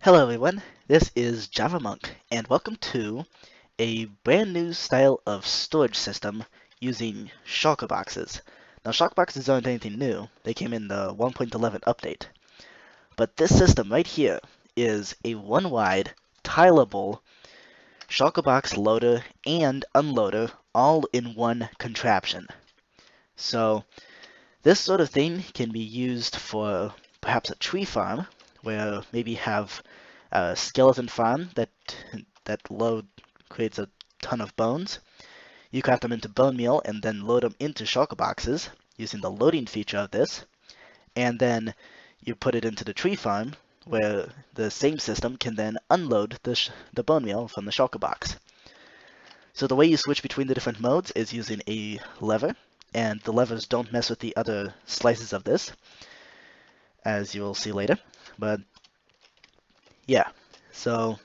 Hello everyone, this is Javamonk, and welcome to a brand new style of storage system using shulker boxes. Now shulker boxes aren't anything new, they came in the 1.11 update. But this system right here is a one-wide, tilable shulker box loader and unloader all in one contraption. So this sort of thing can be used for perhaps a tree farm, where maybe have a skeleton farm that load creates a ton of bones. You craft them into bone meal and then load them into shulker boxes using the loading feature of this, and then you put it into the tree farm where the same system can then unload the bone meal from the shulker box. So the way you switch between the different modes is using a lever, and the levers don't mess with the other slices of this, as you will see later. But yeah, so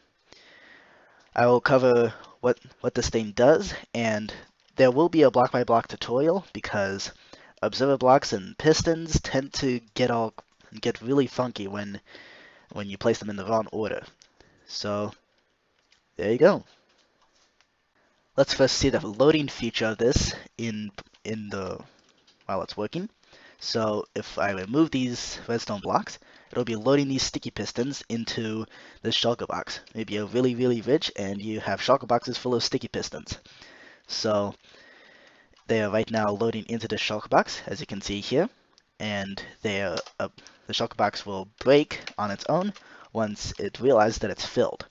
I will cover what this thing does, and there will be a block-by-block tutorial because observer blocks and pistons tend to get really funky when you place them in the wrong order. So there you go. Let's first see the loading feature of this while it's working. So if I remove these redstone blocks, it'll be loading these sticky pistons into this shulker box. Maybe you're really, really rich and you have shulker boxes full of sticky pistons. So they are right now loading into the shulker box, as you can see here, and the shulker box will break on its own once it realizes that it's filled.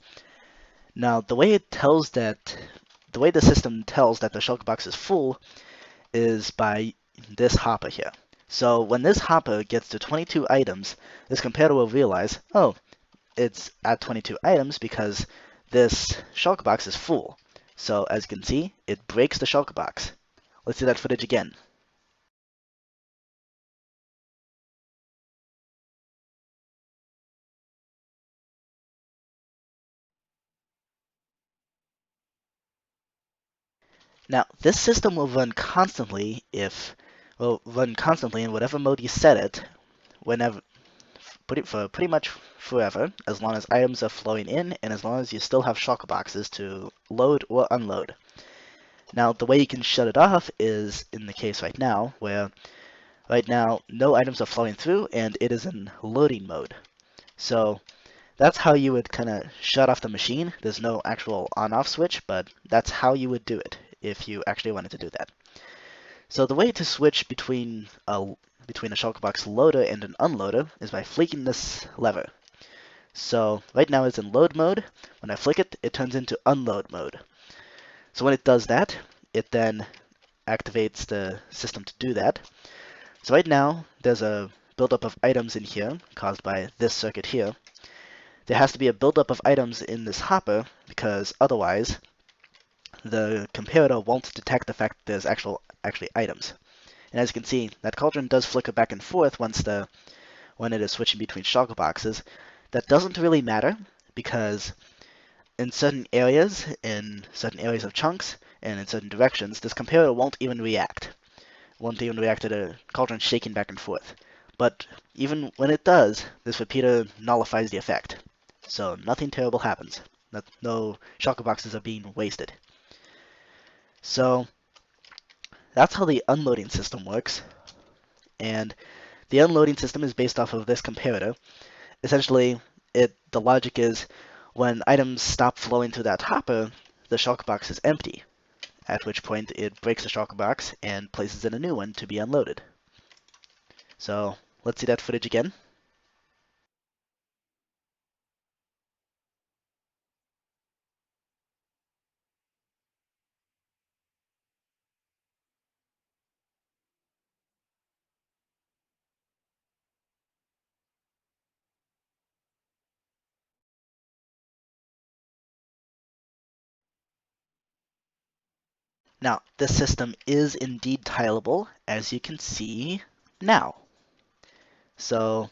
Now, the way the system tells that the shulker box is full is by this hopper here. So when this hopper gets to 22 items, this comparator will realize, oh, it's at 22 items because this shulker box is full. So as you can see, it breaks the shulker box. Let's see that footage again. Now, this system will run constantly in whatever mode you set it, for pretty much forever, as long as items are flowing in and as long as you still have shulker boxes to load or unload. Now, the way you can shut it off is in the case right now, where right now no items are flowing through and it is in loading mode. So that's how you would kind of shut off the machine. There's no actual on-off switch, but that's how you would do it if you actually wanted to do that. So the way to switch between a shulker box loader and an unloader is by flicking this lever. So right now it's in load mode. When I flick it, it turns into unload mode. So when it does that, it then activates the system to do that. So right now there's a buildup of items in here caused by this circuit here. There has to be a buildup of items in this hopper because otherwise the comparator won't detect the fact that there's actually items. And as you can see, that cauldron does flicker back and forth when it is switching between shulker boxes. That doesn't really matter because in certain areas of chunks, and in certain directions, this comparator won't even react. Won't even react to the cauldron shaking back and forth. But even when it does, this repeater nullifies the effect. So nothing terrible happens. No shulker boxes are being wasted. So that's how the unloading system works. And the unloading system is based off of this comparator. Essentially, the logic is when items stop flowing through that hopper, the shulker box is empty, at which point it breaks the shulker box and places in a new one to be unloaded. So let's see that footage again. Now, this system is indeed tileable, as you can see now. So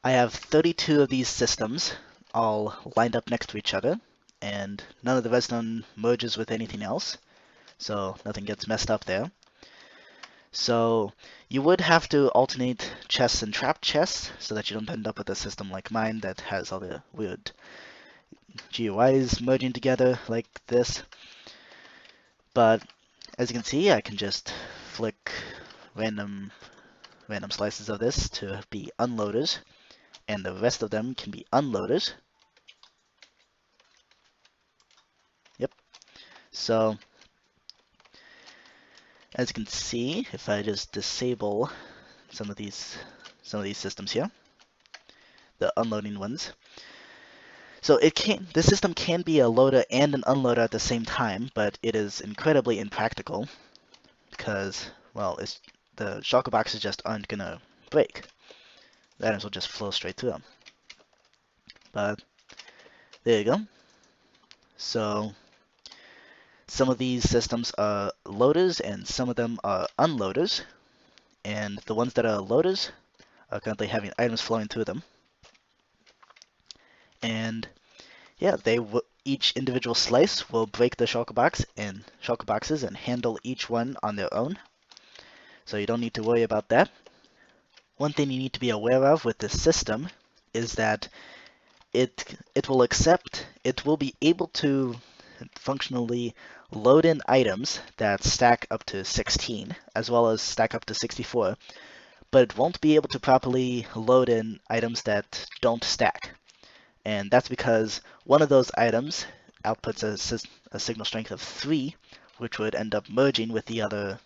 I have 32 of these systems all lined up next to each other, and none of the redstone merges with anything else, so nothing gets messed up there. So you would have to alternate chests and trap chests so that you don't end up with a system like mine that has all the weird GUIs merging together like this. But as you can see, I can just flick random slices of this to be unloaders, and the rest of them can be unloaders. Yep. So as you can see, if I just disable some of these systems here, the unloading ones. So this system can be a loader and an unloader at the same time, but it is incredibly impractical because, well, the shulker boxes just aren't gonna break. The items will just flow straight through them. But there you go. So some of these systems are loaders and some of them are unloaders. And the ones that are loaders are currently having items flowing through them. And yeah, each individual slice will break the shulker boxes and handle each one on their own. So you don't need to worry about that. One thing you need to be aware of with this system is that it will be able to functionally load in items that stack up to 16 as well as stack up to 64, but it won't be able to properly load in items that don't stack. And that's because one of those items outputs a signal strength of 3, which would end up merging with the other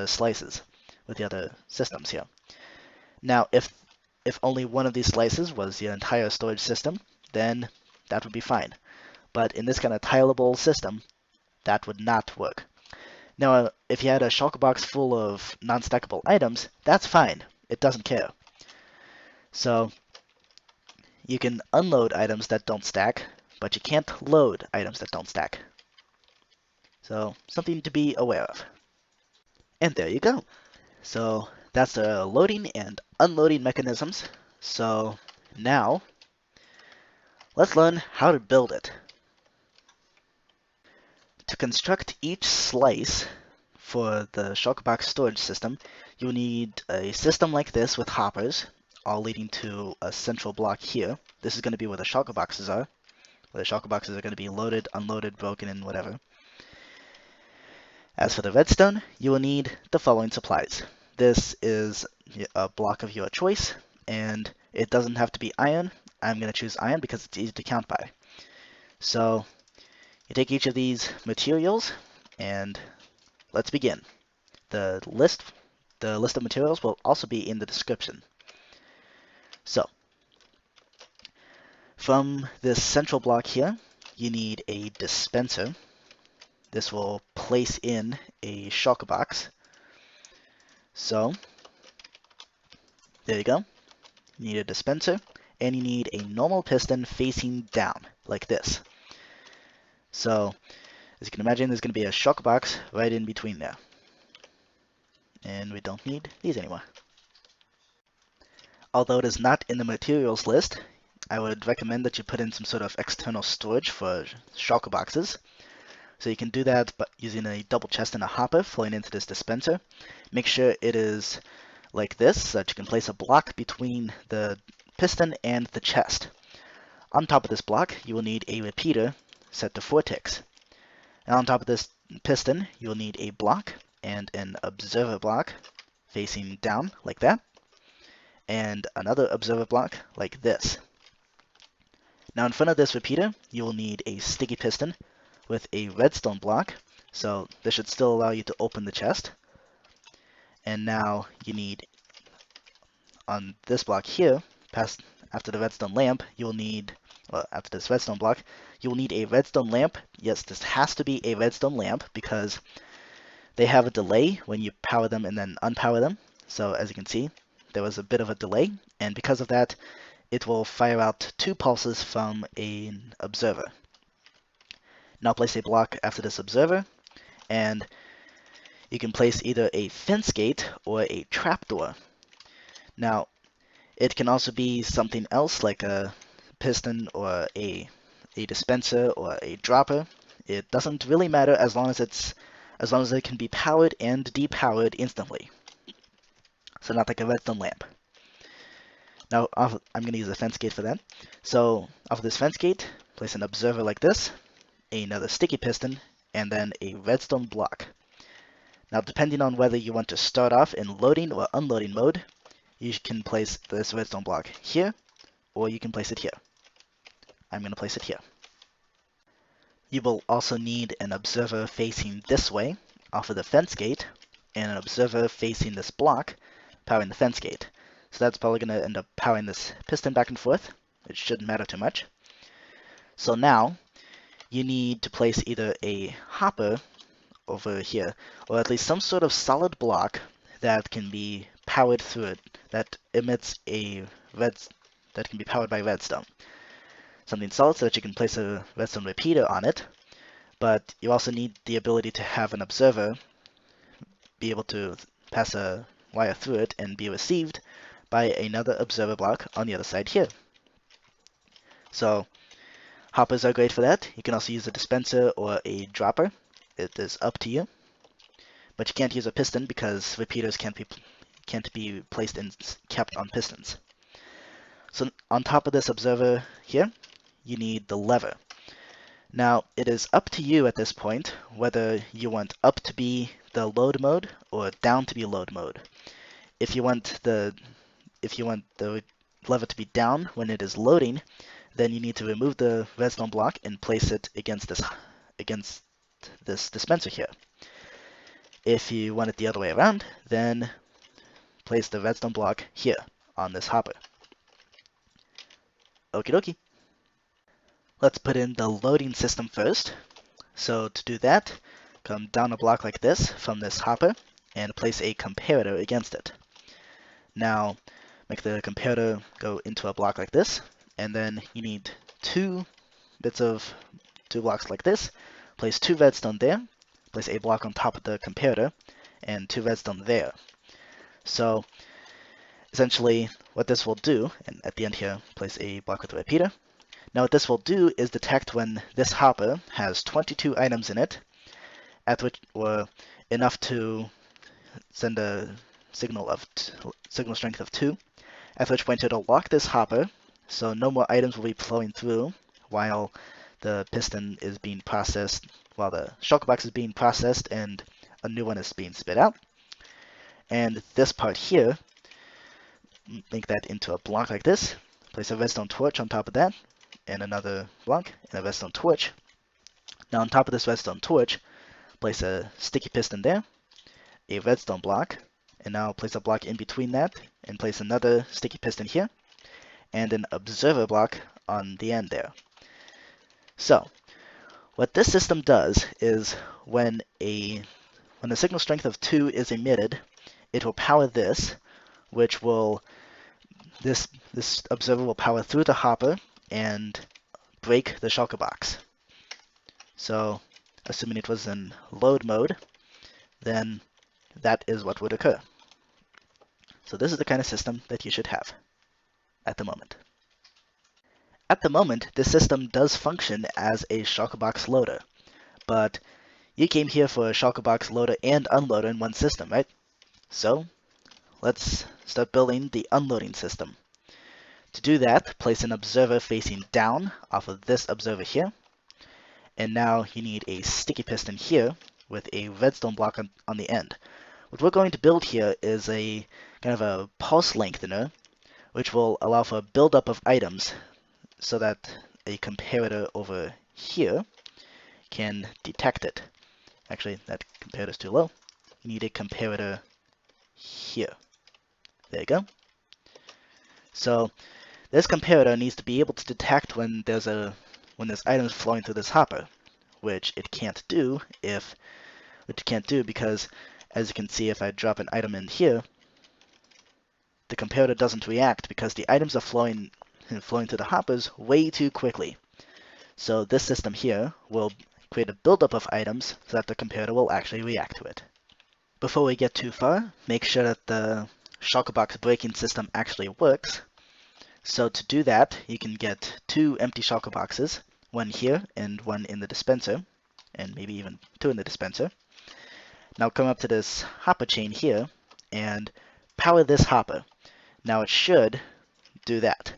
slices, with the other systems here. Now, if only one of these slices was the entire storage system, then that would be fine. But in this kind of tileable system, that would not work. Now, if you had a shulker box full of non-stackable items, that's fine. It doesn't care. So you can unload items that don't stack, but you can't load items that don't stack. So something to be aware of. And there you go. So that's the loading and unloading mechanisms. So now let's learn how to build it. To construct each slice for the shulker box storage system, you need a system like this with hoppers, all leading to a central block here. This is going to be where the shulker boxes are. Where the shulker boxes are going to be loaded, unloaded, broken, and whatever. As for the redstone, you will need the following supplies. This is a block of your choice, and it doesn't have to be iron. I'm going to choose iron because it's easy to count by. So you take each of these materials, and let's begin. The list of materials will also be in the description. So from this central block here, you need a dispenser. This will place in a shulker box. So there you go. You need a dispenser, and you need a normal piston facing down, like this. So as you can imagine, there's going to be a shulker box right in between there. And we don't need these anymore. Although it is not in the materials list, I would recommend that you put in some sort of external storage for shulker boxes. So you can do that by using a double chest and a hopper flowing into this dispenser. Make sure it is like this so that you can place a block between the piston and the chest. On top of this block, you will need a repeater set to 4 ticks. And on top of this piston, you will need a block and an observer block facing down like that, and another observer block like this. Now in front of this repeater, you will need a sticky piston with a redstone block, so this should still allow you to open the chest. And now you need, on this block here, after the redstone lamp, you will need, after this redstone block, you will need a redstone lamp. Yes, this has to be a redstone lamp because they have a delay when you power them and then unpower them. So as you can see, there was a bit of a delay, and because of that, it will fire out 2 pulses from an observer. Now place a block after this observer, and you can place either a fence gate or a trapdoor. Now, it can also be something else like a piston or a dispenser or a dropper. It doesn't really matter as long as it's as long as it can be powered and depowered instantly. So not like a redstone lamp. Now I'm going to use a fence gate for that. So off of this fence gate, place an observer like this, another sticky piston, and then a redstone block. Now depending on whether you want to start off in loading or unloading mode, you can place this redstone block here, or you can place it here. I'm going to place it here. You will also need an observer facing this way off of the fence gate, and an observer facing this block powering the fence gate. So that's probably going to end up powering this piston back and forth. It shouldn't matter too much. So now you need to place either a hopper over here, or at least some sort of solid block that can be powered through it, that emits that can be powered by redstone. Something solid so that you can place a redstone repeater on it, but you also need the ability to have an observer be able to pass a wire through it and be received by another observer block on the other side here. So hoppers are great for that. You can also use a dispenser or a dropper. It is up to you. But you can't use a piston because repeaters can't be placed and kept on pistons. So on top of this observer here, you need the lever. Now it is up to you at this point whether you want up to be the load mode or down to be load mode. If you want the lever to be down when it is loading, then you need to remove the redstone block and place it against this dispenser here. If you want it the other way around, then place the redstone block here on this hopper. Okie dokie. Let's put in the loading system first. So to do that, come down a block like this from this hopper and place a comparator against it. Now make the comparator go into a block like this, and then you need two blocks like this. Place 2 redstone there, place a block on top of the comparator, and 2 redstone there. So essentially what this will do, and at the end here place a block with a repeater. Now what this will do is detect when this hopper has 22 items in it, at which or enough to send a signal strength of 2, at which point it'll lock this hopper, so no more items will be flowing through while the piston is being processed, while the shulker box is being processed and a new one is being spit out. And this part here, make that into a block like this, place a redstone torch on top of that, and another block, and a redstone torch. Now on top of this redstone torch, place a sticky piston there, a redstone block, and now place a block in between that, and place another sticky piston here, and an observer block on the end there. So what this system does is when a signal strength of 2 is emitted, it will power this, which will this observer will power through the hopper and break the shulker box. So assuming it was in load mode, then that is what would occur. So this is the kind of system that you should have at the moment. At the moment, this system does function as a shulker box loader, but you came here for a shulker box loader and unloader in one system, right? So let's start building the unloading system. To do that, place an observer facing down off of this observer here, and now you need a sticky piston here with a redstone block on the end. What we're going to build here is a kind of a pulse lengthener, which will allow for a buildup of items so that a comparator over here can detect it. Actually, that comparator is too low. You need a comparator here. There you go. So this comparator needs to be able to detect when there's items flowing through this hopper, which it can't do because, as you can see, if I drop an item in here, the comparator doesn't react because the items are flowing through the hoppers way too quickly. So this system here will create a buildup of items so that the comparator will actually react to it. Before we get too far, make sure that the shulker box braking system actually works. So to do that, you can get 2 empty shulker boxes, one here and one in the dispenser, and maybe even 2 in the dispenser. Now come up to this hopper chain here and power this hopper. Now it should do that.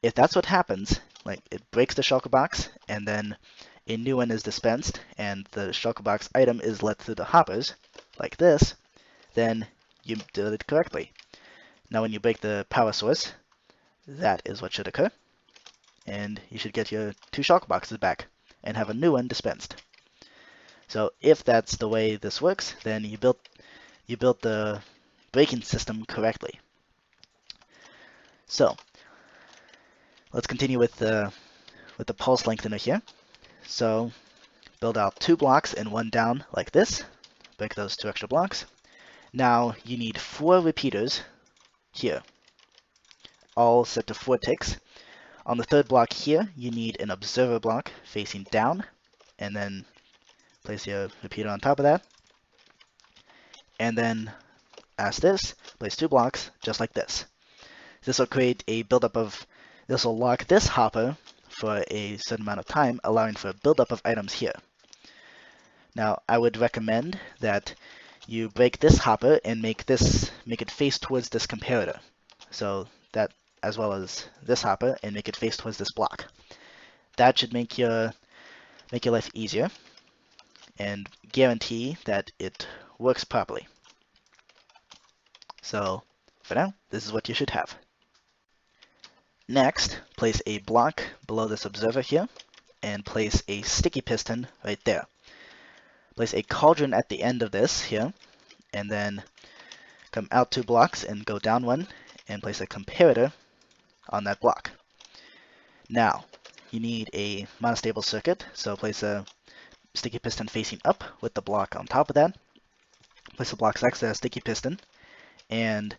If that's what happens, like it breaks the shulker box and then a new one is dispensed and the shulker box item is let through the hoppers, like this, then you did it correctly. Now when you break the power source, that is what should occur, and you should get your 2 shulker boxes back and have a new one dispensed. So if that's the way this works, then you built the braking system correctly. So let's continue with the pulse lengthener here. So build out 2 blocks and 1 down like this. Break those 2 extra blocks. Now you need 4 repeaters here, all set to 4 ticks. On the 3rd block here, you need an observer block facing down, and then place your repeater on top of that. And then, as this, place 2 blocks just like this. This will create a buildup of, this will lock this hopper for a certain amount of time, allowing for a buildup of items here. Now, I would recommend that you break this hopper and make it face towards this comparator. So that, as well as this hopper, and make it face towards this block. That should make your life easier and guarantee that it works properly. So for now, this is what you should have. Next, place a block below this observer here and place a sticky piston right there. Place a cauldron at the end of this here, and then come out 2 blocks and go down 1 and place a comparator on that block. Now, you need a monostable circuit, so place a sticky piston facing up with the block on top of that. Place the blocks next to that sticky piston, and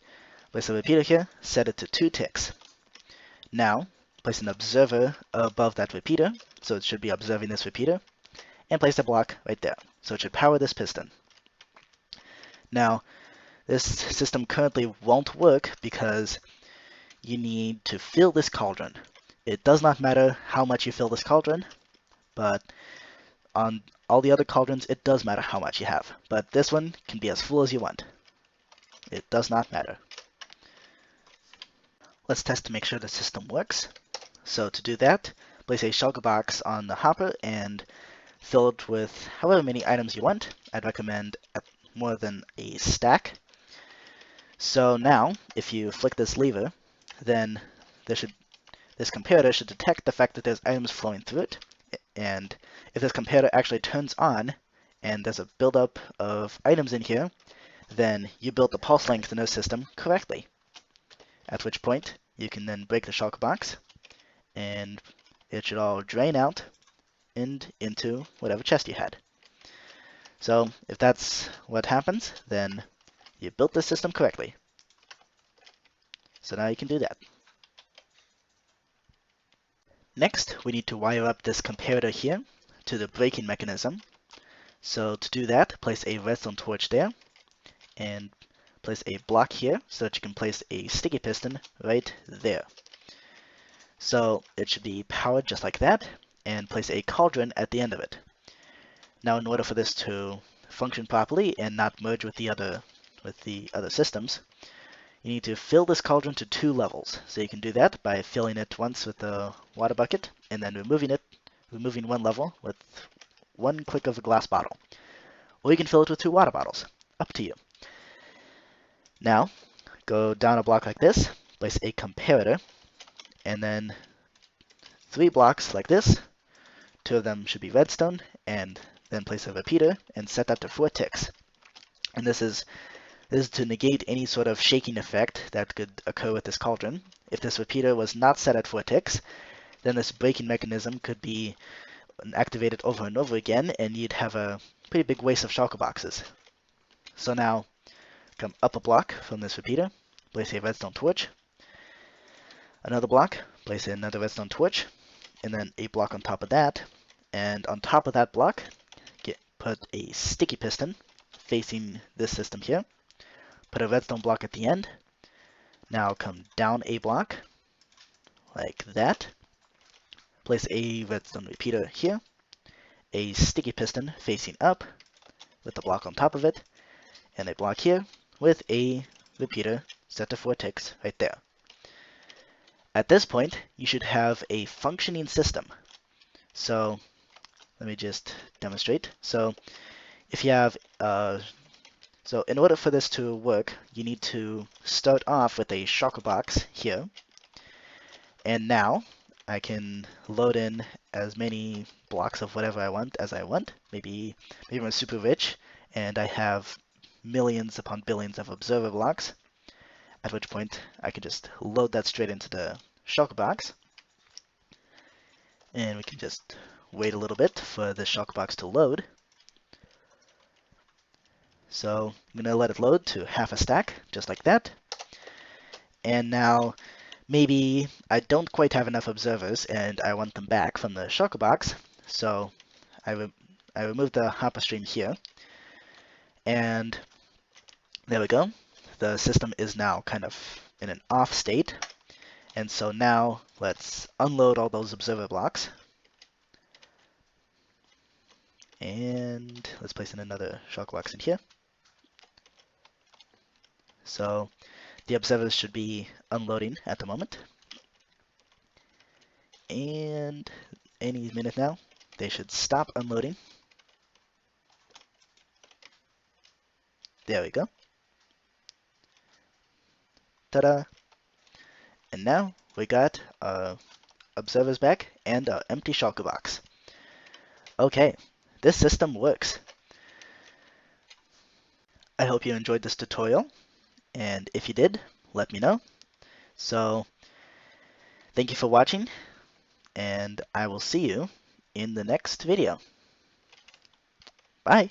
place a repeater here, set it to 2 ticks. Now, place an observer above that repeater, so it should be observing this repeater, and place the block right there, so it should power this piston. Now, this system currently won't work because you need to fill this cauldron. It does not matter how much you fill this cauldron, but on all the other cauldrons, it does matter how much you have. But this one can be as full as you want. It does not matter. Let's test to make sure the system works. So to do that, place a shulker box on the hopper and fill it with however many items you want. I'd recommend more than a stack. So now, if you flick this lever, then this comparator should detect the fact that there's items flowing through it. And if this comparator actually turns on and there's a buildup of items in here, then you built the pulse lengthener system correctly. At which point, you can then break the shulker box, and it should all drain out and into whatever chest you had. So if that's what happens, then you built the system correctly. So now you can do that. Next, we need to wire up this comparator here to the braking mechanism. So to do that, place a redstone torch there, and place a block here so that you can place a sticky piston right there. So it should be powered just like that, and place a cauldron at the end of it. Now in order for this to function properly and not merge with the other systems, you need to fill this cauldron to 2 levels. So you can do that by filling it once with the water bucket and then removing 1 level with 1 click of a glass bottle. Or you can fill it with 2 water bottles. Up to you. Now, go down a block like this, place a comparator, and then 3 blocks like this. 2 of them should be redstone, and then place a repeater and set that to 4 ticks. And this is to negate any sort of shaking effect that could occur with this cauldron. If this repeater was not set at 4 ticks, then this braking mechanism could be activated over and over again, and you'd have a pretty big waste of shulker boxes. So now, come up a block from this repeater, place a redstone torch, another block, place another redstone torch, and then a block on top of that, and on top of that block, put a sticky piston facing this system here, put a redstone block at the end. Now come down a block, like that, place a redstone repeater here, a sticky piston facing up with the block on top of it, and a block here with a repeater set to 4 ticks right there. At this point, you should have a functioning system. So let me just demonstrate. So if you have, so in order for this to work, you need to start off with a shulker box here. And now I can load in as many blocks of whatever I want as I want. Maybe I'm super rich and I have millions upon billions of observer blocks, at which point I can just load that straight into the shulker box. And we can just wait a little bit for the shulker box to load. So I'm going to let it load to half a stack, just like that. And now maybe I don't quite have enough observers and I want them back from the shulker box. So I remove the hopper stream here. And there we go. The system is now kind of in an off state. And so now let's unload all those observer blocks. And let's place in another shulker box in here. So the observers should be unloading at the moment. And any minute now, they should stop unloading. There we go. Ta-da! And now we got our observers back and our empty shulker box. Okay, this system works. I hope you enjoyed this tutorial, and if you did, let me know. So, thank you for watching, and I will see you in the next video. Bye!